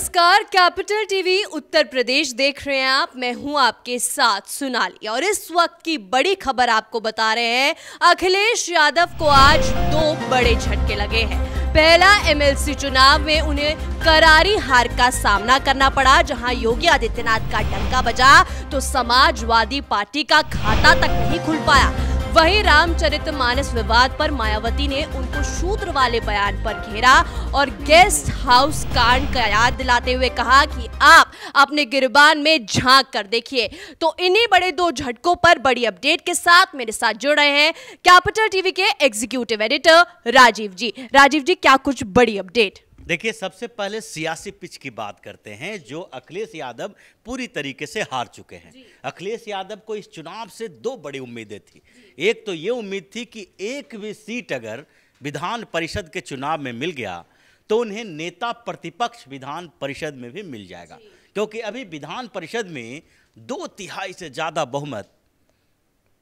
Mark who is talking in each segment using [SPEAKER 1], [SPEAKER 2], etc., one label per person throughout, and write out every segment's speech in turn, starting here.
[SPEAKER 1] नमस्कार, capital TV Uttar Pradesh देख रहे हैं आप। मैं हूं आपके साथ सोनाली और इस वक्त की बड़ी खबर आपको बता रहे हैं। अखिलेश यादव को आज दो बड़े झटके लगे हैं। पहला, एमएलसी चुनाव में उन्हें करारी हार का सामना करना पड़ा, जहां योगी आदित्यनाथ का डंका बजा तो समाजवादी पार्टी का खाता तक नहीं खुल पाया। वहीं रामचरितमानस विवाद पर मायावती ने उनको शूद्र वाले बयान पर घेरा और गेस्ट हाउस कांड का याद दिलाते हुए कहा कि आप अपने गिरबान में झांक कर देखिए। तो इन्हीं बड़े दो झटकों पर बड़ी अपडेट के साथ मेरे साथ जुड़ रहे हैं कैपिटल टीवी के एग्जीक्यूटिव एडिटर राजीव जी। राजीव जी, क्या कुछ बड़ी अपडेट?
[SPEAKER 2] देखिए, सबसे पहले सियासी पिच की बात करते हैं, जो अखिलेश यादव पूरी तरीके से हार चुके हैं। अखिलेश यादव को इस चुनाव से दो बड़ी उम्मीदें थी। एक तो ये उम्मीद थी कि एक भी सीट अगर विधान परिषद के चुनाव में मिल गया तो उन्हें नेता प्रतिपक्ष विधान परिषद में भी मिल जाएगा, क्योंकि अभी विधान परिषद में 2/3 से ज़्यादा बहुमत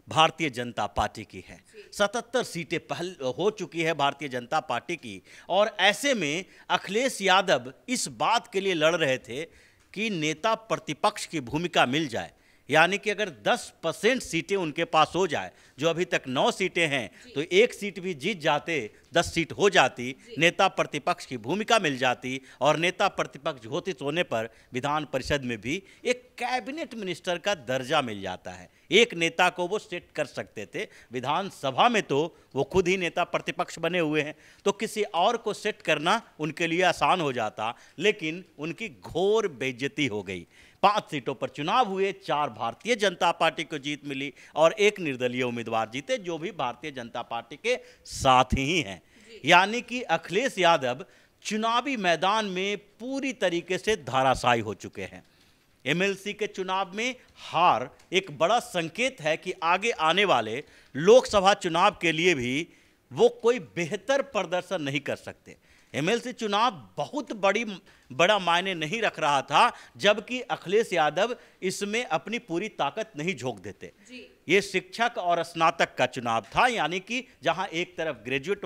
[SPEAKER 2] भारतीय जनता पार्टी की है। 77 सीटें पहले हो चुकी है भारतीय जनता पार्टी की, और ऐसे में अखिलेश यादव इस बात के लिए लड़ रहे थे कि नेता प्रतिपक्ष की भूमिका मिल जाए, यानी कि अगर 10% सीटें उनके पास हो जाए, जो अभी तक 9 सीटें हैं, तो एक सीट भी जीत जाते, 10 सीट हो जाती, नेता प्रतिपक्ष की भूमिका मिल जाती, और नेता प्रतिपक्ष घोषित होने पर विधान परिषद में भी एक कैबिनेट मिनिस्टर का दर्जा मिल जाता है। एक नेता को वो सेट कर सकते थे। विधानसभा में तो वो खुद ही नेता प्रतिपक्ष बने हुए हैं, तो किसी और को सेट करना उनके लिए आसान हो जाता, लेकिन उनकी घोर बेइज्जती हो गई। 5 सीटों पर चुनाव हुए, 4 भारतीय जनता पार्टी को जीत मिली और एक निर्दलीय उम्मीदवार जीते, जो भी भारतीय जनता पार्टी के साथ ही हैं। यानी कि अखिलेश यादव चुनावी मैदान में पूरी तरीके से धराशायी हो चुके हैं। एमएलसी के चुनाव में हार एक बड़ा संकेत है कि आगे आने वाले लोकसभा चुनाव के लिए भी वो कोई बेहतर प्रदर्शन नहीं कर सकते। एमएलसी चुनाव बहुत बड़ा मायने नहीं रख रहा था, जबकि अखिलेश यादव इसमें अपनी पूरी ताकत नहीं झोंक देते। ये शिक्षक और स्नातक का चुनाव था, यानी कि जहां एक तरफ ग्रेजुएट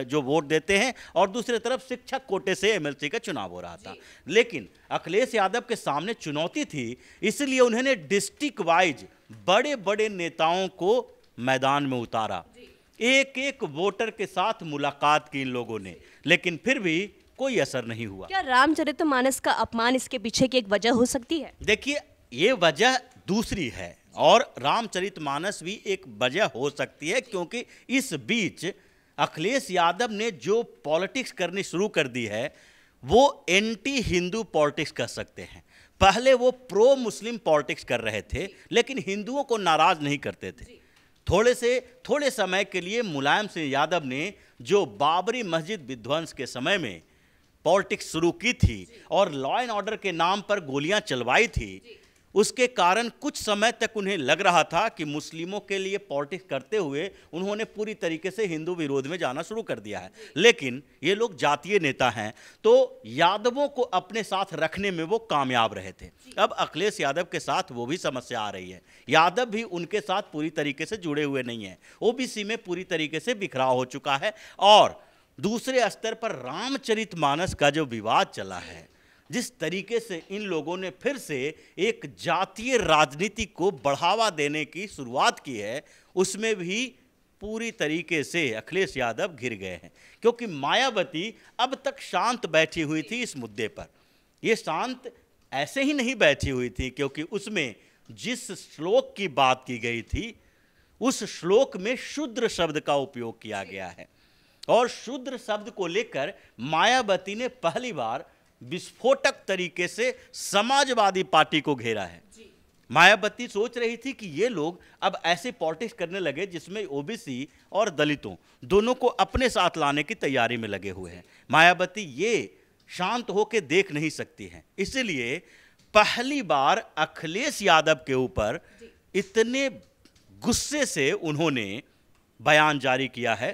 [SPEAKER 2] जो वोट देते हैं और दूसरी तरफ शिक्षक कोटे से एमएलसी का चुनाव हो रहा था। लेकिन अखिलेश यादव के सामने चुनौती थी, इसलिए उन्होंने डिस्ट्रिक्ट वाइज बड़े बड़े नेताओं को मैदान में उतारा। एक एक वोटर के साथ मुलाकात की इन लोगों ने, लेकिन फिर भी कोई असर नहीं हुआ।
[SPEAKER 1] क्या रामचरितमानस का अपमान इसके पीछे की एक वजह हो सकती है?
[SPEAKER 2] देखिए, ये वजह दूसरी है और रामचरितमानस भी एक वजह हो सकती है, क्योंकि इस बीच अखिलेश यादव ने जो पॉलिटिक्स करनी शुरू कर दी है, वो एंटी हिंदू पॉलिटिक्स कर सकते हैं। पहले वो प्रो मुस्लिम पॉलिटिक्स कर रहे थे, लेकिन हिंदुओं को नाराज नहीं करते थे। थोड़े समय के लिए मुलायम सिंह यादव ने जो बाबरी मस्जिद विध्वंस के समय में पॉलिटिक्स शुरू की थी और लॉ एंड ऑर्डर के नाम पर गोलियां चलवाई थी, उसके कारण कुछ समय तक उन्हें लग रहा था कि मुस्लिमों के लिए पॉलिटिक्स करते हुए उन्होंने पूरी तरीके से हिंदू विरोध में जाना शुरू कर दिया है। लेकिन ये लोग जातीय नेता हैं, तो यादवों को अपने साथ रखने में वो कामयाब रहे थे। अब अखिलेश यादव के साथ वो भी समस्या आ रही है। यादव भी उनके साथ पूरी तरीके से जुड़े हुए नहीं हैं, ओबीसी में पूरी तरीके से बिखराव हो चुका है। और दूसरे स्तर पर रामचरितमानस का जो विवाद चला है, जिस तरीके से इन लोगों ने फिर से एक जातीय राजनीति को बढ़ावा देने की शुरुआत की है, उसमें भी पूरी तरीके से अखिलेश यादव घिर गए हैं। क्योंकि मायावती अब तक शांत बैठी हुई थी इस मुद्दे पर। ये शांत ऐसे ही नहीं बैठी हुई थी, क्योंकि उसमें जिस श्लोक की बात की गई थी, उस श्लोक में शूद्र शब्द का उपयोग किया गया है, और शूद्र शब्द को लेकर मायावती ने पहली बार विस्फोटक तरीके से समाजवादी पार्टी को घेरा है। मायावती सोच रही थी कि ये लोग अब ऐसे पॉलिटिक्स करने लगे जिसमें ओबीसी और दलितों दोनों को अपने साथ लाने की तैयारी में लगे हुए हैं। मायावती ये शांत होकर देख नहीं सकती हैं, इसलिए पहली बार अखिलेश यादव के ऊपर इतने गुस्से से उन्होंने बयान जारी किया है,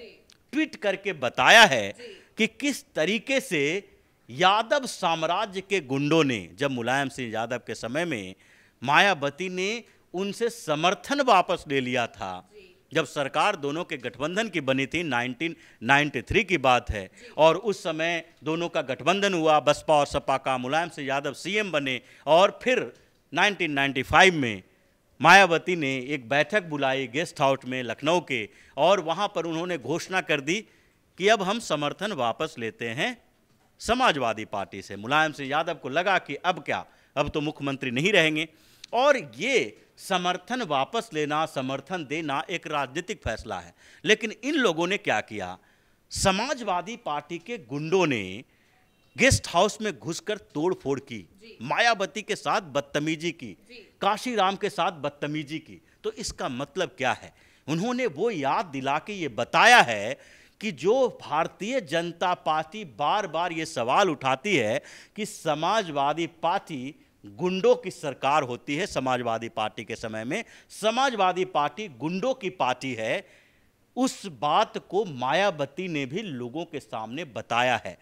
[SPEAKER 2] ट्वीट करके बताया है कि किस तरीके से यादव साम्राज्य के गुंडों ने, जब मुलायम सिंह यादव के समय में मायावती ने उनसे समर्थन वापस ले लिया था, जब सरकार दोनों के गठबंधन की बनी थी, 1993 की बात है, और उस समय दोनों का गठबंधन हुआ, बसपा और सपा का, मुलायम सिंह यादव सीएम बने, और फिर 1995 में मायावती ने एक बैठक बुलाई गेस्ट हाउस में लखनऊ के, और वहाँ पर उन्होंने घोषणा कर दी कि अब हम समर्थन वापस लेते हैं समाजवादी पार्टी से। मुलायम सिंह यादव को लगा कि अब क्या, अब तो मुख्यमंत्री नहीं रहेंगे, और ये समर्थन वापस लेना, समर्थन देना एक राजनीतिक फैसला है। लेकिन इन लोगों ने क्या किया, समाजवादी पार्टी के गुंडों ने गेस्ट हाउस में घुसकर तोड़फोड़ की, मायावती के साथ बदतमीजी की, काशीराम के साथ बदतमीजी की। तो इसका मतलब क्या है, उन्होंने वो याद दिला के ये बताया है कि जो भारतीय जनता पार्टी बार बार ये सवाल उठाती है कि समाजवादी पार्टी गुंडों की सरकार होती है, समाजवादी पार्टी के समय में समाजवादी पार्टी गुंडों की पार्टी है, उस बात को मायावती ने भी लोगों के सामने बताया है।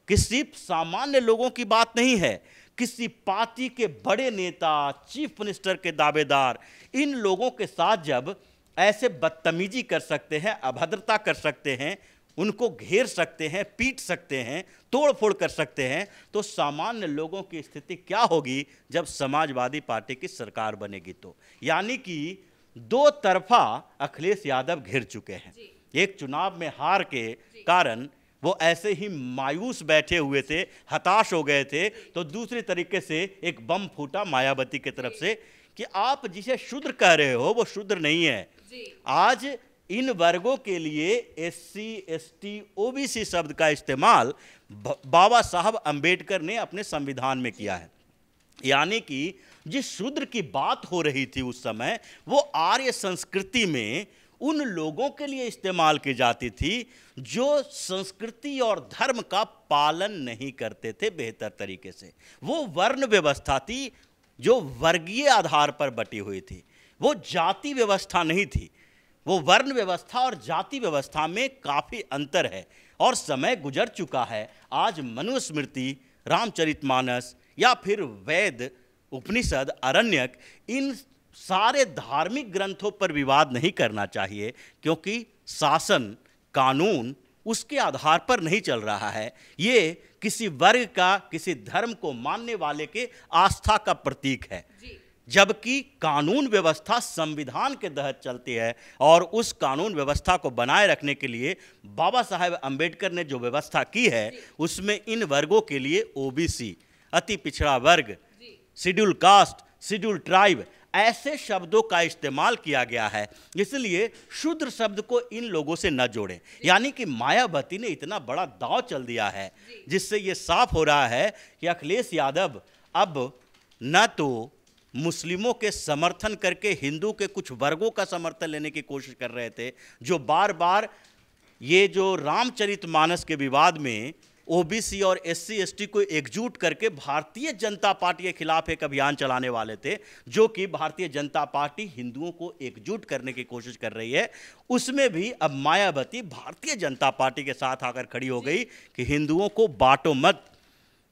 [SPEAKER 2] किसी सामान्य लोगों की बात नहीं है, किसी पार्टी के बड़े नेता, चीफ मिनिस्टर के दावेदार, इन लोगों के साथ जब ऐसे बदतमीजी कर सकते हैं, अभद्रता कर सकते हैं, उनको घेर सकते हैं, पीट सकते हैं, तोड़फोड़ कर सकते हैं, तो सामान्य लोगों की स्थिति क्या होगी जब समाजवादी पार्टी की सरकार बनेगी। तो यानी कि दो तरफा अखिलेश यादव घिर चुके हैं। एक चुनाव में हार के कारण वो ऐसे ही मायूस बैठे हुए थे, हताश हो गए थे, तो दूसरी तरीके से एक बम फूटा मायावती की तरफ से कि आप जिसे शूद्र कह रहे हो वो शूद्र नहीं है। आज इन वर्गों के लिए एससी, एसटी, ओबीसी शब्द का इस्तेमाल बाबा साहब अंबेडकर ने अपने संविधान में किया है। यानी कि जिस शूद्र की बात हो रही थी उस समय, वो आर्य संस्कृति में उन लोगों के लिए इस्तेमाल की जाती थी जो संस्कृति और धर्म का पालन नहीं करते थे बेहतर तरीके से। वो वर्ण व्यवस्था थी जो वर्गीय आधार पर बटी हुई थी, वो जाति व्यवस्था नहीं थी। वो वर्ण व्यवस्था और जाति व्यवस्था में काफ़ी अंतर है, और समय गुजर चुका है। आज मनुस्मृति, रामचरितमानस या फिर वेद, उपनिषद, अरण्यक, इन सारे धार्मिक ग्रंथों पर विवाद नहीं करना चाहिए, क्योंकि शासन, कानून उसके आधार पर नहीं चल रहा है। ये किसी वर्ग का, किसी धर्म को मानने वाले के आस्था का प्रतीक है, जबकि कानून व्यवस्था संविधान के तहत चलती है, और उस कानून व्यवस्था को बनाए रखने के लिए बाबा साहेब अंबेडकर ने जो व्यवस्था की है, उसमें इन वर्गों के लिए ओबीसी, अति पिछड़ा वर्ग, शेड्यूल कास्ट, शेड्यूल ट्राइब, ऐसे शब्दों का इस्तेमाल किया गया है। इसलिए शूद्र शब्द को इन लोगों से न जोड़ें। यानी कि मायावती ने इतना बड़ा दांव चल दिया है, जिससे ये साफ हो रहा है कि अखिलेश यादव अब न तो मुस्लिमों के समर्थन करके हिंदू के कुछ वर्गों का समर्थन लेने की कोशिश कर रहे थे, जो बार बार ये जो रामचरितमानस के विवाद में ओबीसी और एससी एसटी को एकजुट करके भारतीय जनता पार्टी के खिलाफ एक अभियान चलाने वाले थे, जो कि भारतीय जनता पार्टी हिंदुओं को एकजुट करने की कोशिश कर रही है। उसमें भी अब मायावती भारतीय जनता पार्टी के साथ आकर खड़ी हो गई कि हिंदुओं को बांटो मत,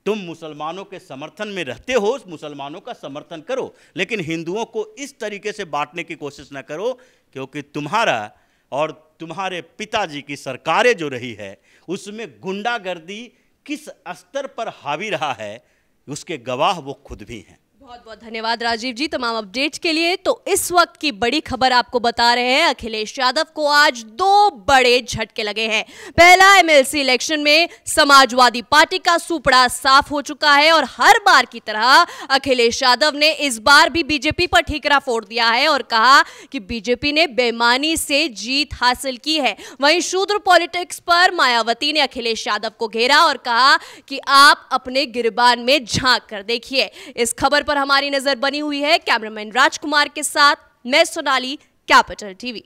[SPEAKER 2] तुम मुसलमानों के समर्थन में रहते हो, मुसलमानों का समर्थन करो, लेकिन हिंदुओं को इस तरीके से बांटने की कोशिश न करो, क्योंकि तुम्हारा और तुम्हारे पिताजी की सरकारें जो रही है उसमें गुंडागर्दी किस स्तर पर हावी रहा है, उसके गवाह वो खुद भी हैं।
[SPEAKER 1] बहुत बहुत धन्यवाद राजीव जी तमाम अपडेट के लिए। तो इस वक्त की बड़ी खबर आपको बता रहे हैं, अखिलेश यादव को आज दो बड़े झटके लगे हैं। पहला, एमएलसी इलेक्शन में समाजवादी पार्टी का सुपड़ा साफ हो चुका है, और हर बार की तरह अखिलेश यादव ने इस बार भी बीजेपी पर ठीकरा फोड़ दिया है और कहा कि बीजेपी ने बेईमानी से जीत हासिल की है। वहीं शूद्र पॉलिटिक्स पर मायावती ने अखिलेश यादव को घेरा और कहा कि आप अपने गिरबान में झांक कर देखिए। इस खबर पर हमारी नजर बनी हुई है। कैमरामैन राजकुमार के साथ मैं सोनाली, कैपिटल टीवी।